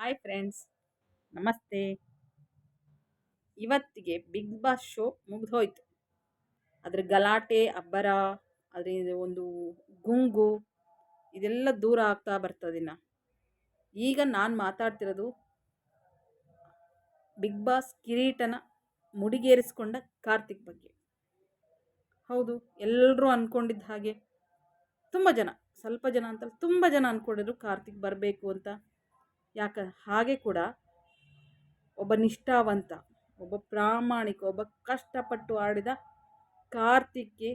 Hi friends, ನಮಸ್ತೆ. ಇವತ್ತಿಗೆ big boss show ಮುಗಿದೋಯ್ತು. ಅದ್ರ ಗಲಾಟೆ ಅಬ್ಬರ, ಅದ್ರ ಒಂದು ಗುಂಗು, ಇದೆಲ್ಲ ದೂರ ಆಗ್ತಾ ಬರ್ತದಿನ್ನ. ಈಗ ನಾನು ಮಾತಾಡ್ತಿರೋದು ಬಿಗ್ ಬಾಸ್ ಕಿರೀಟನ ಮುಡಿಗೇರಿಸ್ಕೊಂಡ ಕಾರ್ತಿಕ್ ಬಗ್ಗೆ. ಹೌದು, ಎಲ್ಲರೂ ಅಂದ್ಕೊಂಡಿದ್ದ ಹಾಗೆ ತುಂಬ ಜನ, ಸ್ವಲ್ಪ ಜನ ಅಂತಲ್ಲ ತುಂಬ ಜನ ಅಂದ್ಕೊಂಡಿದ್ರು ಕಾರ್ತಿಕ್ ಬರಬೇಕು ಅಂತ. ಹಾಗೆ ಕೂಡ ಒಬ್ಬ ನಿಷ್ಠಾವಂತ, ಒಬ್ಬ ಪ್ರಾಮಾಣಿಕ, ಒಬ್ಬ ಕಷ್ಟಪಟ್ಟು ಆಡಿದ ಕಾರ್ತಿಕ್ಗೆ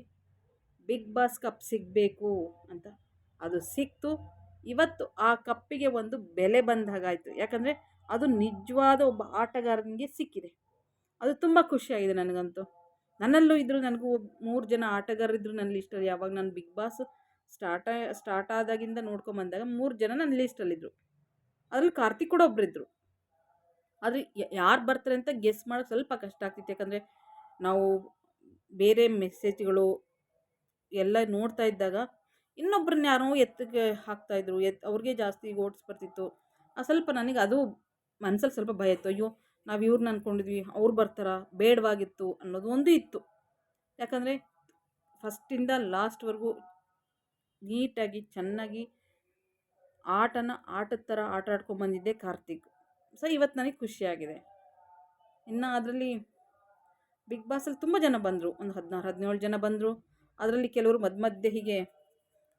ಬಿಗ್ ಬಾಸ್ ಕಪ್ ಸಿಗಬೇಕು ಅಂತ. ಅದು ಸಿಕ್ತು. ಇವತ್ತು ಆ ಕಪ್ಪಿಗೆ ಒಂದು ಬೆಲೆ ಬಂದ ಹಾಗಾಯಿತು. ಯಾಕಂದರೆ ಅದು ನಿಜವಾದ ಒಬ್ಬ ಆಟಗಾರನಿಗೆ ಸಿಕ್ಕಿದೆ. ಅದು ತುಂಬ ಖುಷಿಯಾಗಿದೆ ನನಗಂತೂ. ನನ್ನಲ್ಲೂ ಇದ್ದರು, ನನಗೂ 3 ಜನ ಆಟಗಾರರಿದ್ದರು ನನ್ನ ಲಿಸ್ಟಲ್ಲಿ. ಯಾವಾಗ ನಾನು ಬಿಗ್ ಬಾಸ್ ಸ್ಟಾರ್ಟ್ ಆದಾಗಿಂದ ನೋಡ್ಕೊಂಬಂದಾಗ 3 ಜನ ನನ್ನ ಲಿಸ್ಟಲ್ಲಿದ್ದರು. ಅದ್ರಲ್ಲಿ ಕಾರ್ತಿಕ್ ಕೂಡ ಒಬ್ಬರಿದ್ದರು. ಆದರೆ ಯಾರು ಬರ್ತಾರೆ ಅಂತ ಗೆಸ್ ಮಾಡೋಕ್ಕೆ ಸ್ವಲ್ಪ ಕಷ್ಟ ಆಗ್ತಿತ್ತು. ಯಾಕಂದರೆ ನಾವು ಬೇರೆ ಮೆಸೇಜ್ಗಳು ಎಲ್ಲ ನೋಡ್ತಾ ಇದ್ದಾಗ ಇನ್ನೊಬ್ಬರನ್ನ ಯಾರೋ ಎತ್ತಕ್ಕೆ ಹಾಕ್ತಾಯಿದ್ರು, ಅವ್ರಿಗೆ ಜಾಸ್ತಿ ವೋಟ್ಸ್ ಬರ್ತಿತ್ತು. ಸ್ವಲ್ಪ ನನಗೆ ಅದು ಮನಸ್ಸಲ್ಲಿ ಸ್ವಲ್ಪ ಭಯ ಇತ್ತು. ಅಯ್ಯೋ, ನಾವು ಇವ್ರನ್ನ ಅಂದ್ಕೊಂಡಿದ್ವಿ, ಅವ್ರು ಬರ್ತಾರಾ, ಬೇಡವಾಗಿತ್ತು ಅನ್ನೋದು ಒಂದು ಇತ್ತು. ಯಾಕಂದರೆ ಫಸ್ಟಿಂದ ಲಾಸ್ಟ್ವರೆಗೂ ನೀಟಾಗಿ ಚೆನ್ನಾಗಿ ಆಟದ ಥರ ಆಟ ಆಡ್ಕೊಂಡ್ಬಂದಿದ್ದೆ ಕಾರ್ತಿಕ್. ಸೊ ಇವತ್ತು ನನಗೆ ಖುಷಿಯಾಗಿದೆ. ಇನ್ನು ಅದರಲ್ಲಿ ಬಿಗ್ ಬಾಸಲ್ಲಿ ತುಂಬ ಜನ ಬಂದರು, ಒಂದು 16-17 ಜನ ಬಂದರು. ಅದರಲ್ಲಿ ಕೆಲವರು ಮಧ್ಯೆ ಹೀಗೆ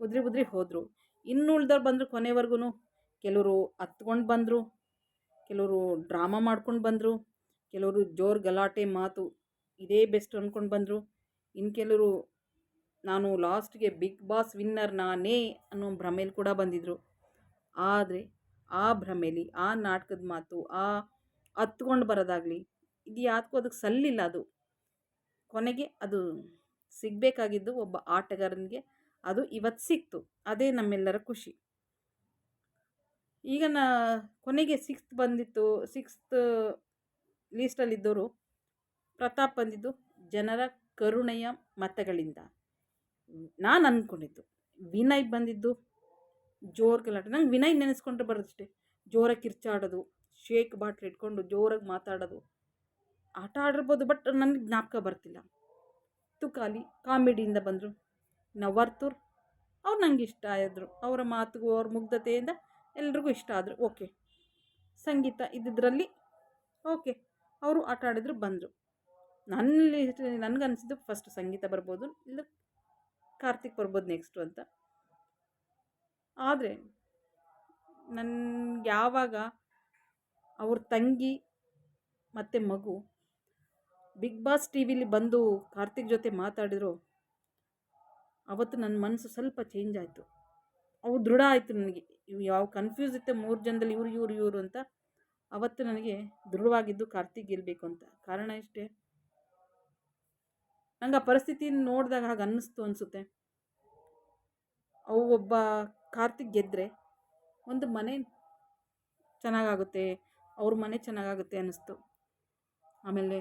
ಉದ್ರಿ ಹೋದರು. ಇನ್ನು ಉಳ್ದವ್ರು ಬಂದರು ಕೊನೆವರೆಗೂ. ಕೆಲವರು ಹತ್ಕೊಂಡು ಬಂದರು, ಕೆಲವರು ಡ್ರಾಮಾ ಮಾಡ್ಕೊಂಡು ಬಂದರು, ಕೆಲವರು ಜೋರು ಗಲಾಟೆ ಮಾತು ಇದೇ ಬೆಸ್ಟ್ ಅಂದ್ಕೊಂಡು ಬಂದರು. ಇನ್ನು ಕೆಲವರು ನಾನು ಲಾಸ್ಟ್ಗೆ ಬಿಗ್ ಬಾಸ್ ವಿನ್ನರ್ ನಾನೇ ಅನ್ನೋ ಭ್ರಮೇಲಿ ಕೂಡ ಬಂದಿದ್ದರು. ಆದರೆ ಆ ಭ್ರಮೇಲಿ ಆ ನಾಟಕದ ಮಾತು, ಆ ಹತ್ಕೊಂಡು ಬರೋದಾಗಲಿ, ಇದು ಯಾಕೋ ಅದಕ್ಕೆ ಸಲ್ಲಿಲ್ಲ. ಅದು ಕೊನೆಗೆ ಅದು ಸಿಗಬೇಕಾಗಿದ್ದು ಒಬ್ಬ ಆಟಗಾರನಿಗೆ ಅದು ಇವತ್ತು ಸಿಕ್ತು. ಅದೇ ನಮ್ಮೆಲ್ಲರ ಖುಷಿ. ಈಗ ಕೊನೆಗೆ 6th ಬಂದಿತ್ತು. 6th ಲೀಸ್ಟಲ್ಲಿದ್ದವರು ಪ್ರತಾಪ್ ಬಂದಿದ್ದು ಜನರ ಕರುಣೆಯ ಮತಗಳಿಂದ. ನಾನು ಅಂದ್ಕೊಂಡಿದ್ದು ವಿನಯ್ ಬಂದಿದ್ದು ಜೋರು ಗಲಾಟೆ. ನಂಗೆ ವಿನಯ್ ನೆನೆಸ್ಕೊಂಡ್ರೆ ಬರೋದಷ್ಟೇ, ಜೋರಾಗಿ ಕಿರ್ಚಾಡೋದು, ಶೇಕ್ ಬಾಟ್ಲ್ ಇಟ್ಕೊಂಡು ಜೋರಾಗಿ ಮಾತಾಡೋದು. ಆಟ ಆಡಿರ್ಬೋದು, ಬಟ್ ನನಗೆ ಜ್ಞಾಪಕ ಬರ್ತಿಲ್ಲ. ತುಕಾಲಿ ಕಾಮಿಡಿಯಿಂದ ಬಂದರು. ವರ್ತೂರ್ ಅವ್ರು ನನಗೆ ಇಷ್ಟ ಆಯಿದ್ರು. ಅವರ ಮಾತುಗೂ ಅವ್ರ ಮುಗ್ಧತೆಯಿಂದ ಎಲ್ರಿಗೂ ಇಷ್ಟ ಆದರು. ಓಕೆ. ಸಂಗೀತ ಇದ್ದಿದ್ರಲ್ಲಿ ಓಕೆ, ಅವರು ಆಟ ಆಡಿದ್ರು, ಬಂದರು. ನನಗನ್ಸಿದ್ದು ಫಸ್ಟ್ ಸಂಗೀತ ಬರ್ಬೋದು, ಇಲ್ಲ ಕಾರ್ತಿಕ್ ಬರ್ಬೋದು ನೆಕ್ಸ್ಟು ಅಂತ. ಆದರೆ ನನಗೆ ಯಾವಾಗ ಅವ್ರ ತಂಗಿ ಮತ್ತು ಮಗು ಬಿಗ್ ಬಾಸ್ ಟಿವಿಲಿ ಬಂದು ಕಾರ್ತಿಕ್ ಜೊತೆ ಮಾತಾಡಿದ್ರು, ಅವತ್ತು ನನ್ನ ಮನಸ್ಸು ಸ್ವಲ್ಪ ಚೇಂಜ್ ಆಯಿತು. ಅವು ದೃಢ ಆಯಿತು ನನಗೆ. ಯಾವ ಕನ್ಫ್ಯೂಸ್ ಇತ್ತು 3 ಜನದಲ್ಲಿ ಇವರು ಅಂತ. ಅವತ್ತು ನನಗೆ ದೃಢವಾಗಿದ್ದು ಕಾರ್ತಿಕ್ ಗೆಲ್ಲಬೇಕು ಅಂತ. ಕಾರಣ ಇಷ್ಟೇ, ನಂಗೆ ಆ ಪರಿಸ್ಥಿತಿ ನೋಡಿದಾಗ ಹಾಗೆ ಅನ್ನಿಸ್ತು ಅನಿಸುತ್ತೆ. ಒಬ್ಬ ಕಾರ್ತಿಕ್ ಗೆದ್ದರೆ ಒಂದು ಮನೆ ಚೆನ್ನಾಗಾಗುತ್ತೆ, ಅವ್ರ ಮನೆ ಚೆನ್ನಾಗಾಗುತ್ತೆ ಅನ್ನಿಸ್ತು. ಆಮೇಲೆ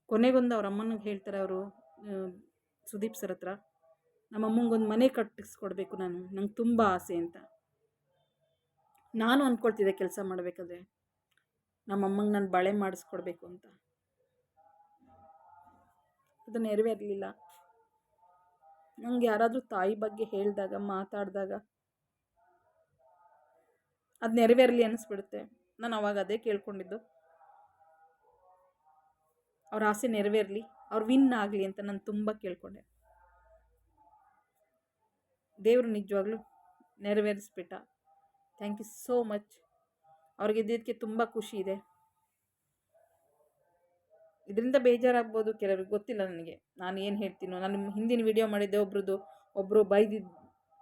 ಕೊನೆಗೊಂದು ಅವ್ರ ಅಮ್ಮನಿಗೆ ಹೇಳ್ತಾರೆ ಅವರು, ಸುದೀಪ್ ಸರ್ ಹತ್ರ, ನಮ್ಮ ಅಮ್ಮಂಗೊಂದು ಮನೆ ಕಟ್ಟಿಸ್ಕೊಡ್ಬೇಕು ನಂಗೆ ತುಂಬ ಆಸೆ ಅಂತ. ನಾನು ಅಂದ್ಕೊಳ್ತಿದ್ದೆ ಕೆಲಸ ಮಾಡಬೇಕಾದ್ರೆ ನಮ್ಮ ಅಮ್ಮಂಗೆ ನಾನು ಬಳೆ ಮಾಡಿಸ್ಕೊಡ್ಬೇಕು ಅಂತ. ಅದು ನೆರವೇರಲಿಲ್ಲ. ನಂಗೆ ಯಾರಾದರೂ ತಾಯಿ ಬಗ್ಗೆ ಹೇಳಿದಾಗ, ಮಾತಾಡಿದಾಗ ಅದು ನೆರವೇರಲಿ ಅನ್ನಿಸ್ಬಿಡುತ್ತೆ. ನಾನು ಅವಾಗ ಅದೇ ಕೇಳ್ಕೊಂಡಿದ್ದು, ಅವ್ರ ಆಸೆ ನೆರವೇರಲಿ, ಅವ್ರು ವಿನ್ ಆಗಲಿ ಅಂತ ನಾನು ತುಂಬ ಕೇಳ್ಕೊಂಡೆ. ದೇವರು ನಿಜವಾಗ್ಲೂ ನೆರವೇರಿಸ್ಬಿಟ್ಟ. Thank you so much. ಅವ್ರಿಗೆ ಇದ್ದಿದ್ದಕ್ಕೆ ತುಂಬ ಖುಷಿ ಇದೆ. ಇದರಿಂದ ಬೇಜಾರಾಗ್ಬೋದು ಕೆಲವ್ರಿಗೆ, ಗೊತ್ತಿಲ್ಲ ನನಗೆ ನಾನು ಏನು ಹೇಳ್ತೀನೋ. ನಾನು ಹಿಂದಿನ ವಿಡಿಯೋ ಮಾಡಿದ್ದೆ, ಒಬ್ಬರು ಬೈದಿದ್ದು,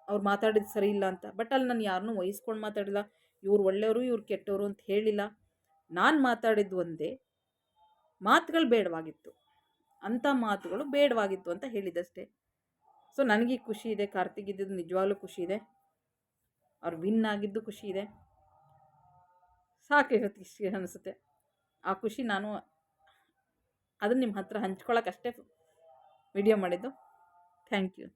ಅವ್ರು ಮಾತಾಡಿದ್ದು ಸರಿ ಇಲ್ಲ ಅಂತ. ಬಟ್ ಅಲ್ಲಿ ನಾನು ಯಾರನ್ನೂ ವಹಿಸ್ಕೊಂಡು ಮಾತಾಡಿಲ್ಲ, ಇವ್ರು ಒಳ್ಳೆಯವರು ಇವ್ರು ಕೆಟ್ಟವರು ಅಂತ ಹೇಳಿಲ್ಲ. ನಾನು ಮಾತಾಡಿದ್ದು ಒಂದೇ, ಮಾತುಗಳು ಬೇಡವಾಗಿತ್ತು, ಅಂಥ ಮಾತುಗಳು ಬೇಡವಾಗಿತ್ತು ಅಂತ ಹೇಳಿದ್ದಷ್ಟೇ. ಸೊ ನನಗೆ ಖುಷಿ ಇದೆ. ಕಾರ್ತಿಕ್ ಇದ್ದಿದ್ದು ನಿಜವಾಗ್ಲೂ ಖುಷಿ ಇದೆ. ಅವ್ರು ವಿನ್ ಆಗಿದ್ದು ಖುಷಿ ಇದೆ. ಸಾಕು ಇವತ್ತು ಇಷ್ಟು ಅನಿಸುತ್ತೆ. ಆ ಖುಷಿ ನಾನು ಅದನ್ನು ನಿಮ್ಮ ಹತ್ರ ಹಂಚ್ಕೊಳ್ಳೋಕ್ಕಷ್ಟೇ ವಿಡಿಯೋ ಮಾಡಿದ್ದು. Thank you.